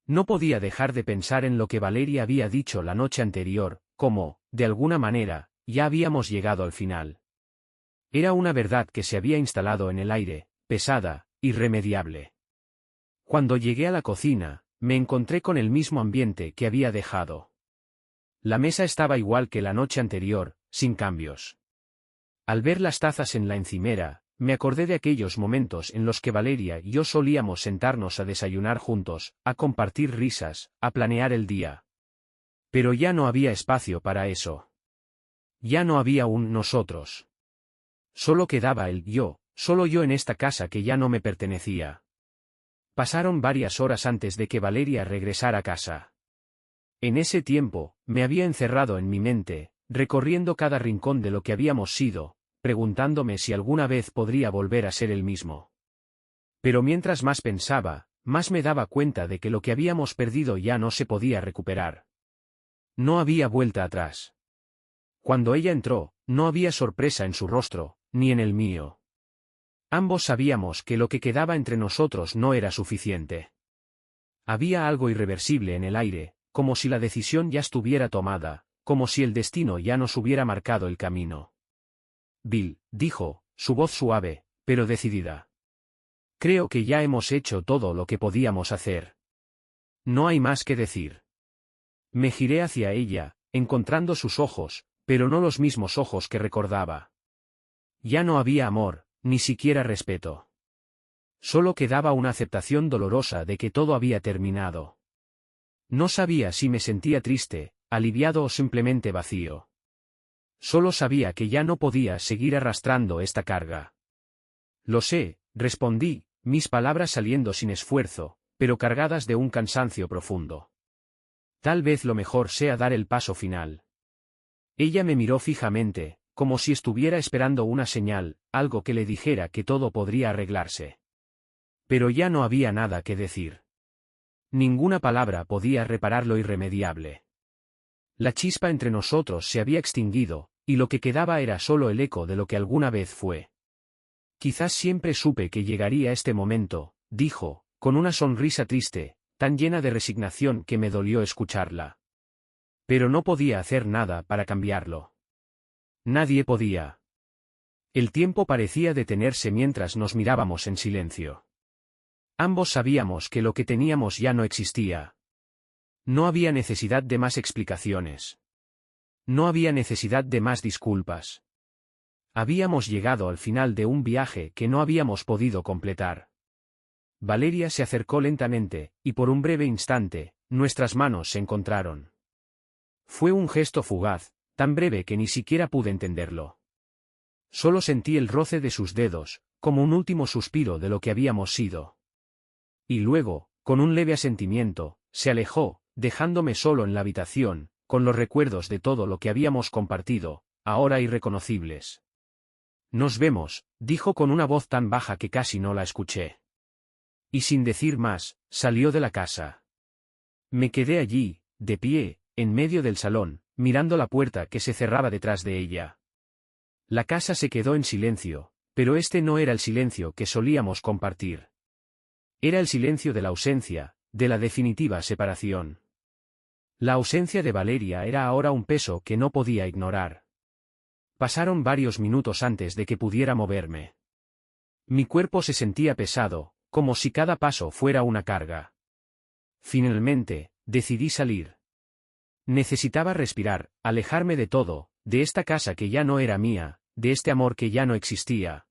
No podía dejar de pensar en lo que Valeria había dicho la noche anterior, como, de alguna manera, ya habíamos llegado al final. Era una verdad que se había instalado en el aire, pesada, irremediable. Cuando llegué a la cocina, me encontré con el mismo ambiente que había dejado. La mesa estaba igual que la noche anterior, sin cambios. Al ver las tazas en la encimera, me acordé de aquellos momentos en los que Valeria y yo solíamos sentarnos a desayunar juntos, a compartir risas, a planear el día. Pero ya no había espacio para eso. Ya no había un nosotros. Solo quedaba el yo, solo yo en esta casa que ya no me pertenecía. Pasaron varias horas antes de que Valeria regresara a casa. En ese tiempo, me había encerrado en mi mente, recorriendo cada rincón de lo que habíamos sido, preguntándome si alguna vez podría volver a ser el mismo. Pero mientras más pensaba, más me daba cuenta de que lo que habíamos perdido ya no se podía recuperar. No había vuelta atrás. Cuando ella entró, no había sorpresa en su rostro, ni en el mío. Ambos sabíamos que lo que quedaba entre nosotros no era suficiente. Había algo irreversible en el aire, como si la decisión ya estuviera tomada, como si el destino ya nos hubiera marcado el camino. Bill, dijo, su voz suave, pero decidida. Creo que ya hemos hecho todo lo que podíamos hacer. No hay más que decir. Me giré hacia ella, encontrando sus ojos, pero no los mismos ojos que recordaba. Ya no había amor, ni siquiera respeto. Solo quedaba una aceptación dolorosa de que todo había terminado. No sabía si me sentía triste, aliviado o simplemente vacío. Solo sabía que ya no podía seguir arrastrando esta carga. Lo sé, respondí, mis palabras saliendo sin esfuerzo, pero cargadas de un cansancio profundo. Tal vez lo mejor sea dar el paso final. Ella me miró fijamente, como si estuviera esperando una señal, algo que le dijera que todo podría arreglarse. Pero ya no había nada que decir. Ninguna palabra podía reparar lo irremediable. La chispa entre nosotros se había extinguido, y lo que quedaba era solo el eco de lo que alguna vez fue. Quizás siempre supe que llegaría este momento, dijo, con una sonrisa triste, tan llena de resignación que me dolió escucharla. Pero no podía hacer nada para cambiarlo. Nadie podía. El tiempo parecía detenerse mientras nos mirábamos en silencio. Ambos sabíamos que lo que teníamos ya no existía. No había necesidad de más explicaciones. No había necesidad de más disculpas. Habíamos llegado al final de un viaje que no habíamos podido completar. Valeria se acercó lentamente, y por un breve instante, nuestras manos se encontraron. Fue un gesto fugaz, tan breve que ni siquiera pude entenderlo. Solo sentí el roce de sus dedos, como un último suspiro de lo que habíamos sido. Y luego, con un leve asentimiento, se alejó, dejándome solo en la habitación, con los recuerdos de todo lo que habíamos compartido, ahora irreconocibles. Nos vemos, dijo con una voz tan baja que casi no la escuché. Y sin decir más, salió de la casa. Me quedé allí, de pie, en medio del salón, mirando la puerta que se cerraba detrás de ella. La casa se quedó en silencio, pero este no era el silencio que solíamos compartir. Era el silencio de la ausencia, de la definitiva separación. La ausencia de Valeria era ahora un peso que no podía ignorar. Pasaron varios minutos antes de que pudiera moverme. Mi cuerpo se sentía pesado, como si cada paso fuera una carga. Finalmente, decidí salir. Necesitaba respirar, alejarme de todo, de esta casa que ya no era mía, de este amor que ya no existía.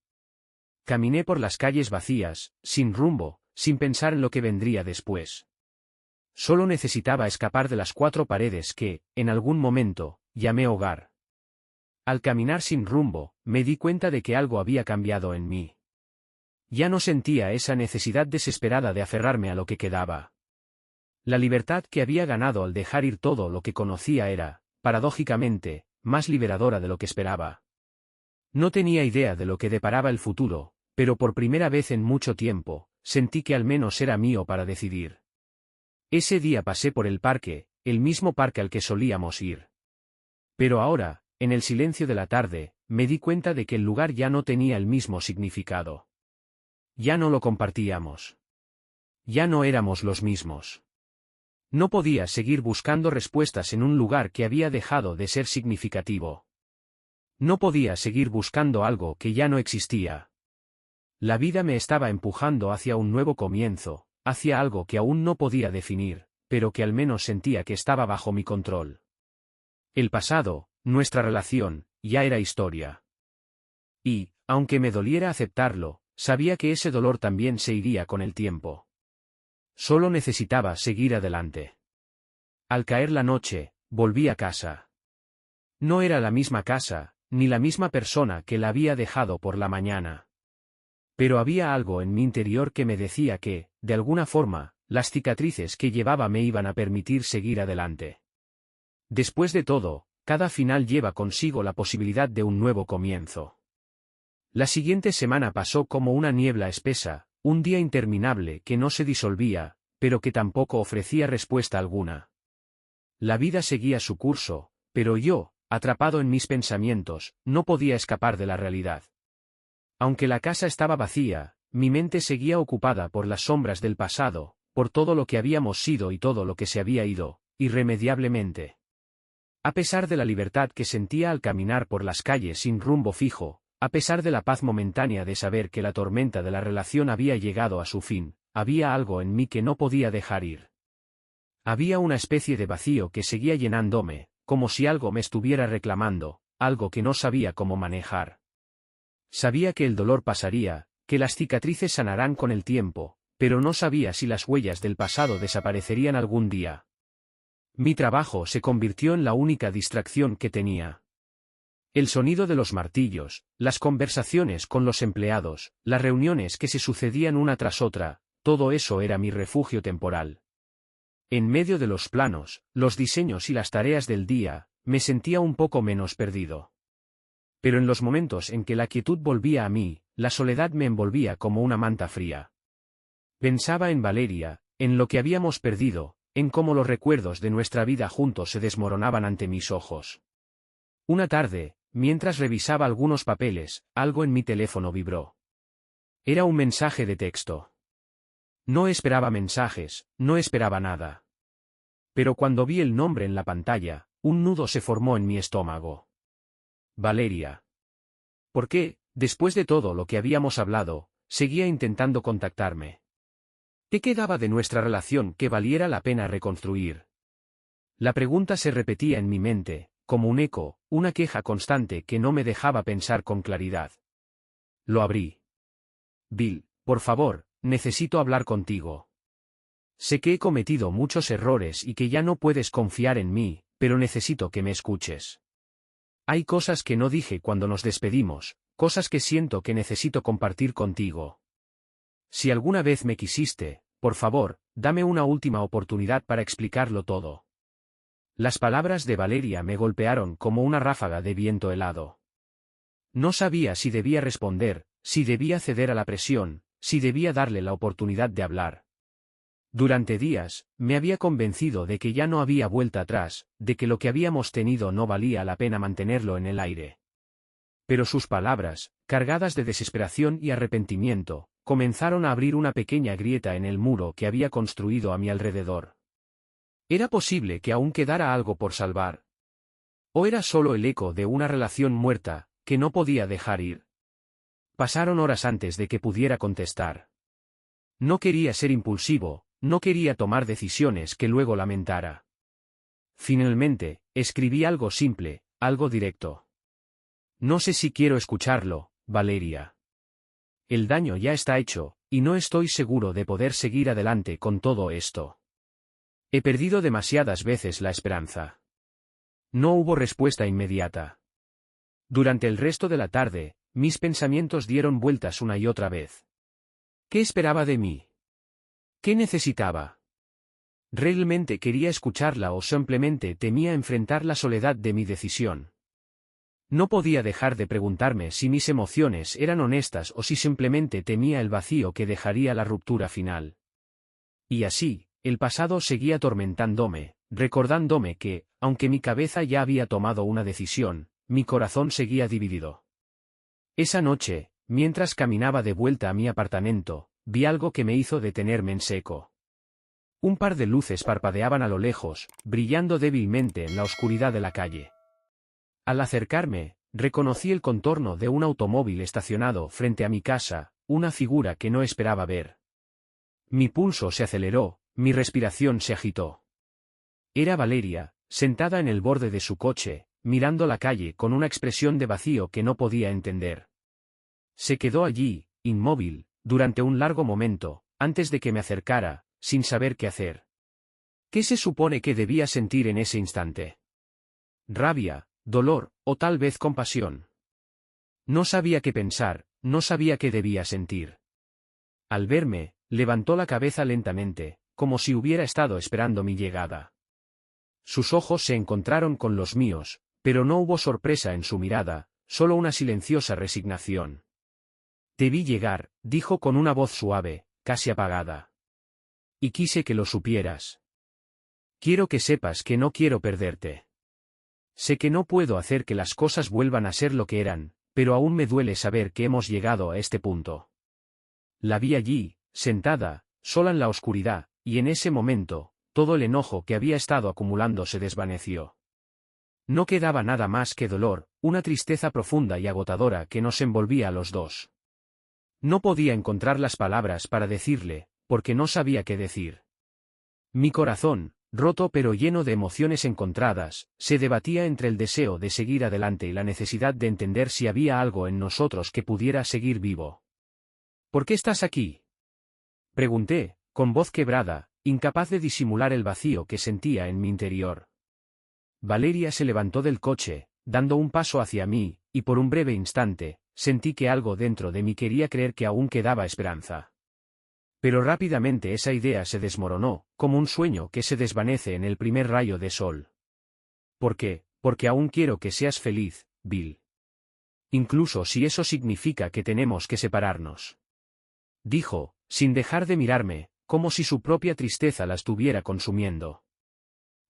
Caminé por las calles vacías, sin rumbo, sin pensar en lo que vendría después. Solo necesitaba escapar de las cuatro paredes que, en algún momento, llamé hogar. Al caminar sin rumbo, me di cuenta de que algo había cambiado en mí. Ya no sentía esa necesidad desesperada de aferrarme a lo que quedaba. La libertad que había ganado al dejar ir todo lo que conocía era, paradójicamente, más liberadora de lo que esperaba. No tenía idea de lo que deparaba el futuro, pero por primera vez en mucho tiempo, sentí que al menos era mío para decidir. Ese día pasé por el parque, el mismo parque al que solíamos ir. Pero ahora, en el silencio de la tarde, me di cuenta de que el lugar ya no tenía el mismo significado. Ya no lo compartíamos. Ya no éramos los mismos. No podía seguir buscando respuestas en un lugar que había dejado de ser significativo. No podía seguir buscando algo que ya no existía. La vida me estaba empujando hacia un nuevo comienzo, hacia algo que aún no podía definir, pero que al menos sentía que estaba bajo mi control. El pasado, nuestra relación, ya era historia. Y, aunque me doliera aceptarlo, sabía que ese dolor también se iría con el tiempo. Solo necesitaba seguir adelante. Al caer la noche, volví a casa. No era la misma casa, ni la misma persona que la había dejado por la mañana. Pero había algo en mi interior que me decía que, de alguna forma, las cicatrices que llevaba me iban a permitir seguir adelante. Después de todo, cada final lleva consigo la posibilidad de un nuevo comienzo. La siguiente semana pasó como una niebla espesa, un día interminable que no se disolvía, pero que tampoco ofrecía respuesta alguna. La vida seguía su curso, pero yo, atrapado en mis pensamientos, no podía escapar de la realidad. Aunque la casa estaba vacía, mi mente seguía ocupada por las sombras del pasado, por todo lo que habíamos sido y todo lo que se había ido, irremediablemente. A pesar de la libertad que sentía al caminar por las calles sin rumbo fijo, a pesar de la paz momentánea de saber que la tormenta de la relación había llegado a su fin, había algo en mí que no podía dejar ir. Había una especie de vacío que seguía llenándome, como si algo me estuviera reclamando, algo que no sabía cómo manejar. Sabía que el dolor pasaría, que las cicatrices sanarán con el tiempo, pero no sabía si las huellas del pasado desaparecerían algún día. Mi trabajo se convirtió en la única distracción que tenía. El sonido de los martillos, las conversaciones con los empleados, las reuniones que se sucedían una tras otra, todo eso era mi refugio temporal. En medio de los planos, los diseños y las tareas del día, me sentía un poco menos perdido. Pero en los momentos en que la quietud volvía a mí, la soledad me envolvía como una manta fría. Pensaba en Valeria, en lo que habíamos perdido, en cómo los recuerdos de nuestra vida juntos se desmoronaban ante mis ojos. Una tarde, mientras revisaba algunos papeles, algo en mi teléfono vibró. Era un mensaje de texto. No esperaba mensajes, no esperaba nada. Pero cuando vi el nombre en la pantalla, un nudo se formó en mi estómago. Valeria. ¿Por qué, después de todo lo que habíamos hablado, seguía intentando contactarme? ¿Qué quedaba de nuestra relación que valiera la pena reconstruir? La pregunta se repetía en mi mente, como un eco, una queja constante que no me dejaba pensar con claridad. Lo abrí. Bill, por favor, necesito hablar contigo. Sé que he cometido muchos errores y que ya no puedes confiar en mí, pero necesito que me escuches. Hay cosas que no dije cuando nos despedimos, cosas que siento que necesito compartir contigo. Si alguna vez me quisiste, por favor, dame una última oportunidad para explicarlo todo. Las palabras de Valeria me golpearon como una ráfaga de viento helado. No sabía si debía responder, si debía ceder a la presión, si debía darle la oportunidad de hablar. Durante días, me había convencido de que ya no había vuelta atrás, de que lo que habíamos tenido no valía la pena mantenerlo en el aire. Pero sus palabras, cargadas de desesperación y arrepentimiento, comenzaron a abrir una pequeña grieta en el muro que había construido a mi alrededor. ¿Era posible que aún quedara algo por salvar? ¿O era solo el eco de una relación muerta, que no podía dejar ir? Pasaron horas antes de que pudiera contestar. No quería ser impulsivo, no quería tomar decisiones que luego lamentara. Finalmente, escribí algo simple, algo directo. No sé si quiero escucharlo, Valeria. El daño ya está hecho, y no estoy seguro de poder seguir adelante con todo esto. He perdido demasiadas veces la esperanza. No hubo respuesta inmediata. Durante el resto de la tarde, mis pensamientos dieron vueltas una y otra vez. ¿Qué esperaba de mí? ¿Qué necesitaba? ¿Realmente quería escucharla o simplemente temía enfrentar la soledad de mi decisión? No podía dejar de preguntarme si mis emociones eran honestas o si simplemente temía el vacío que dejaría la ruptura final. Y así, el pasado seguía atormentándome, recordándome que, aunque mi cabeza ya había tomado una decisión, mi corazón seguía dividido. Esa noche, mientras caminaba de vuelta a mi apartamento, vi algo que me hizo detenerme en seco. Un par de luces parpadeaban a lo lejos, brillando débilmente en la oscuridad de la calle. Al acercarme, reconocí el contorno de un automóvil estacionado frente a mi casa, una figura que no esperaba ver. Mi pulso se aceleró, mi respiración se agitó. Era Valeria, sentada en el borde de su coche, mirando la calle con una expresión de vacío que no podía entender. Se quedó allí, inmóvil, durante un largo momento, antes de que me acercara, sin saber qué hacer. ¿Qué se supone que debía sentir en ese instante? Rabia, dolor, o tal vez compasión. No sabía qué pensar, no sabía qué debía sentir. Al verme, levantó la cabeza lentamente, como si hubiera estado esperando mi llegada. Sus ojos se encontraron con los míos, Pero no hubo sorpresa en su mirada, solo una silenciosa resignación. Te vi llegar, dijo con una voz suave, casi apagada. Y quise que lo supieras. Quiero que sepas que no quiero perderte. Sé que no puedo hacer que las cosas vuelvan a ser lo que eran, pero aún me duele saber que hemos llegado a este punto. La vi allí, sentada, sola en la oscuridad, y en ese momento, todo el enojo que había estado acumulando se desvaneció. No quedaba nada más que dolor, una tristeza profunda y agotadora que nos envolvía a los dos. No podía encontrar las palabras para decirle, porque no sabía qué decir. Mi corazón, roto pero lleno de emociones encontradas, se debatía entre el deseo de seguir adelante y la necesidad de entender si había algo en nosotros que pudiera seguir vivo. ¿Por qué estás aquí?, pregunté, con voz quebrada, incapaz de disimular el vacío que sentía en mi interior. Valeria se levantó del coche, dando un paso hacia mí, y por un breve instante, sentí que algo dentro de mí quería creer que aún quedaba esperanza. Pero rápidamente esa idea se desmoronó, como un sueño que se desvanece en el primer rayo de sol. ¿Por qué? Porque aún quiero que seas feliz, Bill. Incluso si eso significa que tenemos que separarnos. Dijo, sin dejar de mirarme, como si su propia tristeza la estuviera consumiendo.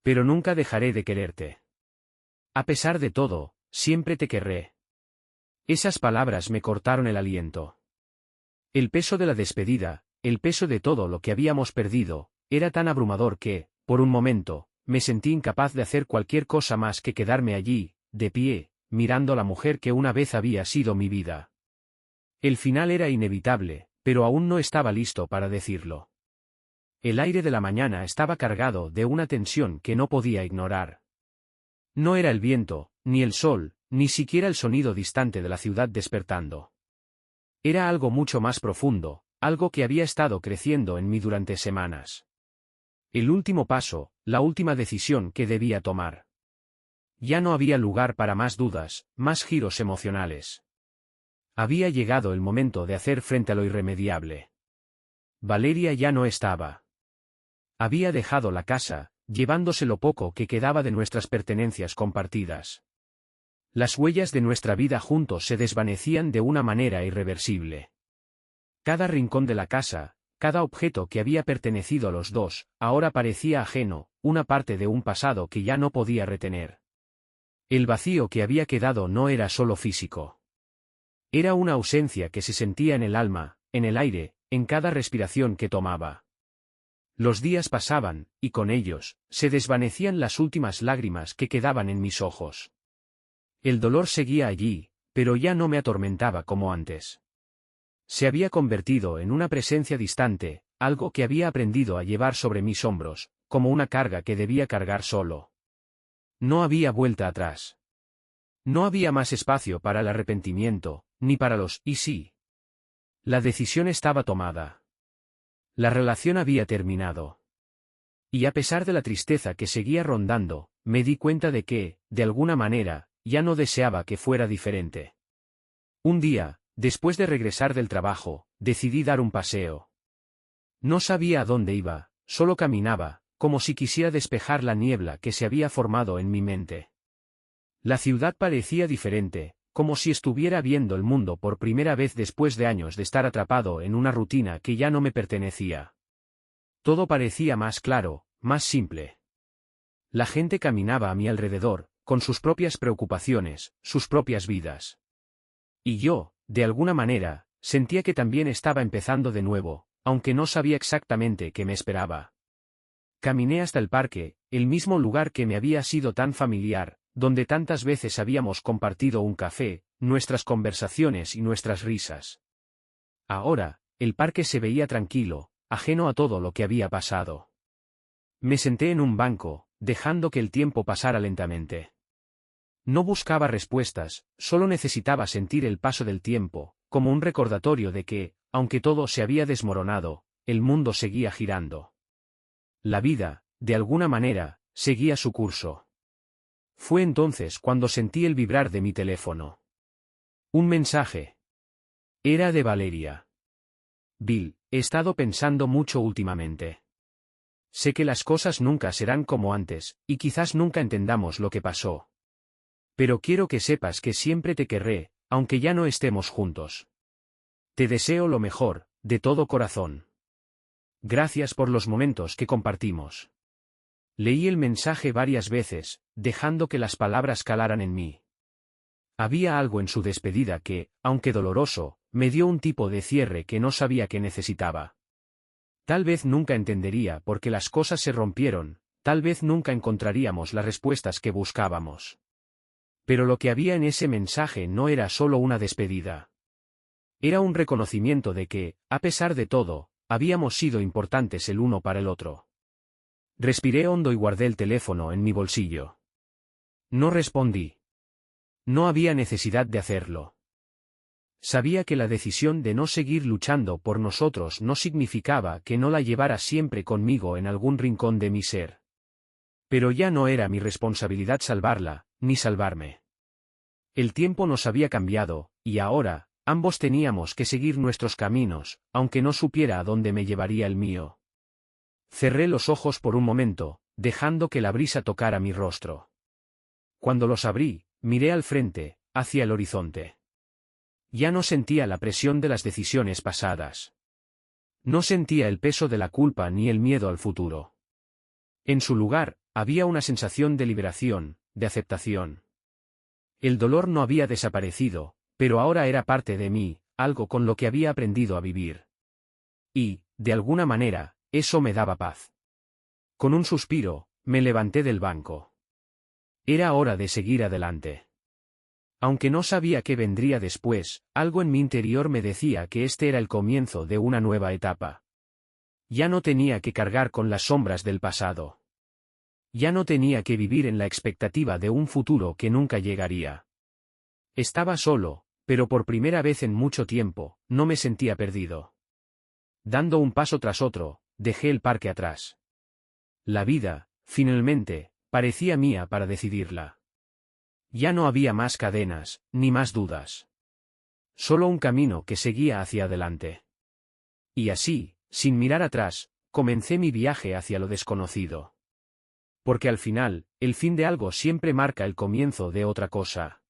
Pero nunca dejaré de quererte. A pesar de todo, siempre te querré. Esas palabras me cortaron el aliento. El peso de la despedida, el peso de todo lo que habíamos perdido, era tan abrumador que, por un momento, me sentí incapaz de hacer cualquier cosa más que quedarme allí, de pie, mirando a la mujer que una vez había sido mi vida. El final era inevitable, pero aún no estaba listo para decirlo. El aire de la mañana estaba cargado de una tensión que no podía ignorar. No era el viento, ni el sol, ni siquiera el sonido distante de la ciudad despertando. Era algo mucho más profundo, algo que había estado creciendo en mí durante semanas. El último paso, la última decisión que debía tomar. Ya no había lugar para más dudas, más giros emocionales. Había llegado el momento de hacer frente a lo irremediable. Valeria ya no estaba. Había dejado la casa, llevándose lo poco que quedaba de nuestras pertenencias compartidas. Las huellas de nuestra vida juntos se desvanecían de una manera irreversible. Cada rincón de la casa, cada objeto que había pertenecido a los dos, ahora parecía ajeno, una parte de un pasado que ya no podía retener. El vacío que había quedado no era solo físico. Era una ausencia que se sentía en el alma, en el aire, en cada respiración que tomaba. Los días pasaban, y con ellos, se desvanecían las últimas lágrimas que quedaban en mis ojos. El dolor seguía allí, pero ya no me atormentaba como antes. Se había convertido en una presencia distante, algo que había aprendido a llevar sobre mis hombros, como una carga que debía cargar solo. No había vuelta atrás. No había más espacio para el arrepentimiento, ni para los «y sí». La decisión estaba tomada. La relación había terminado. Y a pesar de la tristeza que seguía rondando, me di cuenta de que, de alguna manera, ya no deseaba que fuera diferente. Un día, después de regresar del trabajo, decidí dar un paseo. No sabía a dónde iba, solo caminaba, como si quisiera despejar la niebla que se había formado en mi mente. La ciudad parecía diferente, como si estuviera viendo el mundo por primera vez después de años de estar atrapado en una rutina que ya no me pertenecía. Todo parecía más claro, más simple. La gente caminaba a mi alrededor, con sus propias preocupaciones, sus propias vidas. Y yo, de alguna manera, sentía que también estaba empezando de nuevo, aunque no sabía exactamente qué me esperaba. Caminé hasta el parque, el mismo lugar que me había sido tan familiar, donde tantas veces habíamos compartido un café, nuestras conversaciones y nuestras risas. Ahora, el parque se veía tranquilo, ajeno a todo lo que había pasado. Me senté en un banco, dejando que el tiempo pasara lentamente. No buscaba respuestas, solo necesitaba sentir el paso del tiempo, como un recordatorio de que, aunque todo se había desmoronado, el mundo seguía girando. La vida, de alguna manera, seguía su curso. Fue entonces cuando sentí el vibrar de mi teléfono. Un mensaje. Era de Valeria. Bill, he estado pensando mucho últimamente. Sé que las cosas nunca serán como antes, y quizás nunca entendamos lo que pasó. Pero quiero que sepas que siempre te querré, aunque ya no estemos juntos. Te deseo lo mejor, de todo corazón. Gracias por los momentos que compartimos. Leí el mensaje varias veces, dejando que las palabras calaran en mí. Había algo en su despedida que, aunque doloroso, me dio un tipo de cierre que no sabía que necesitaba. Tal vez nunca entendería por qué las cosas se rompieron, tal vez nunca encontraríamos las respuestas que buscábamos. Pero lo que había en ese mensaje no era solo una despedida. Era un reconocimiento de que, a pesar de todo, habíamos sido importantes el uno para el otro. Respiré hondo y guardé el teléfono en mi bolsillo. No respondí. No había necesidad de hacerlo. Sabía que la decisión de no seguir luchando por nosotros no significaba que no la llevara siempre conmigo en algún rincón de mi ser. Pero ya no era mi responsabilidad salvarla, ni salvarme. El tiempo nos había cambiado, y ahora, ambos teníamos que seguir nuestros caminos, aunque no supiera a dónde me llevaría el mío. Cerré los ojos por un momento, dejando que la brisa tocara mi rostro. Cuando los abrí, miré al frente, hacia el horizonte. Ya no sentía la presión de las decisiones pasadas. No sentía el peso de la culpa ni el miedo al futuro. En su lugar, había una sensación de liberación, de aceptación. El dolor no había desaparecido, pero ahora era parte de mí, algo con lo que había aprendido a vivir. Y, de alguna manera, eso me daba paz. Con un suspiro, me levanté del banco. Era hora de seguir adelante. Aunque no sabía qué vendría después, algo en mi interior me decía que este era el comienzo de una nueva etapa. Ya no tenía que cargar con las sombras del pasado. Ya no tenía que vivir en la expectativa de un futuro que nunca llegaría. Estaba solo, pero por primera vez en mucho tiempo, no me sentía perdido. Dando un paso tras otro, dejé el parque atrás. La vida, finalmente, parecía mía para decidirla. Ya no había más cadenas, ni más dudas. Solo un camino que seguía hacia adelante. Y así, sin mirar atrás, comencé mi viaje hacia lo desconocido. Porque al final, el fin de algo siempre marca el comienzo de otra cosa.